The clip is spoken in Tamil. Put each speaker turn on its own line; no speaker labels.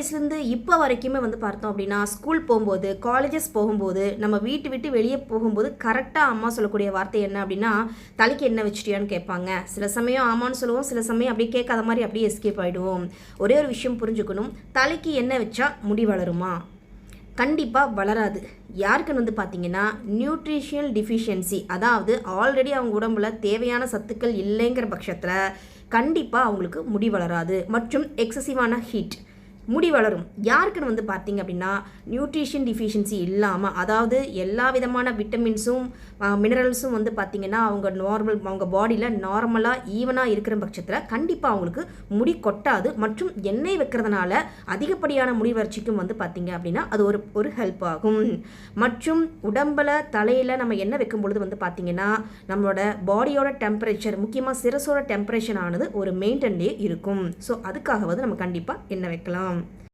வயசுலேருந்து இப்போ வரைக்குமே வந்து பார்த்தோம் அப்படின்னா ஸ்கூல் போகும்போது, காலேஜஸ் போகும்போது, நம்ம வீட்டு விட்டு வெளியே போகும்போது கரெக்டாக அம்மா சொல்லக்கூடிய வார்த்தை என்ன அப்படின்னா, தலைக்கு எண்ணெய் வச்சுட்டியான்னு கேட்பாங்க. சில சமயம் ஆமான்னு சொல்லுவோம், சில சமயம் அப்படியே கேட்காத மாதிரி அப்படியே எஸ்கேப் ஆகிடுவோம். ஒரே ஒரு விஷயம் புரிஞ்சுக்கணும், தலைக்கு எண்ணெய் வச்சா முடி வளருமா? கண்டிப்பாக வளராது. யாருக்குன்னு வந்து பார்த்தீங்கன்னா நியூட்ரிஷியல் டிஃபிஷியன்சி, அதாவது ஆல்ரெடி அவங்க உடம்புல தேவையான சத்துக்கள் இல்லைங்கிற பட்சத்தில் கண்டிப்பாக அவங்களுக்கு முடி வளராது. மற்றும் எக்ஸசிவான ஹீட் முடி வளரும். யாருக்குன்னு வந்து பார்த்தீங்க அப்படின்னா நியூட்ரிஷன் டிஃபிஷியன்சி இல்லாமல், அதாவது எல்லா விதமான விட்டமின்ஸும் மினரல்ஸும் வந்து பார்த்திங்கன்னா அவங்க பாடியில் நார்மலாக ஈவனாக இருக்கிற பட்சத்தில் கண்டிப்பாக அவங்களுக்கு முடி கொட்டாது. மற்றும் எண்ணெய் வைக்கிறதுனால அதிகப்படியான முடி வளர்ச்சிக்கும் வந்து பார்த்திங்க அப்படின்னா அது ஒரு ஹெல்ப் ஆகும். மற்றும் உடம்பில் தலையில் நம்ம எண்ணெய் வைக்கும் பொழுது வந்து பார்த்திங்கன்னா நம்மளோட பாடியோட டெம்பரேச்சர், முக்கியமாக சிரஸோட டெம்பரேச்சர் ஆனது ஒரு மெயின்டைன்லேயே இருக்கும். ஸோ அதுக்காகவது நம்ம கண்டிப்பாக எண்ணெய் வைக்கலாம்.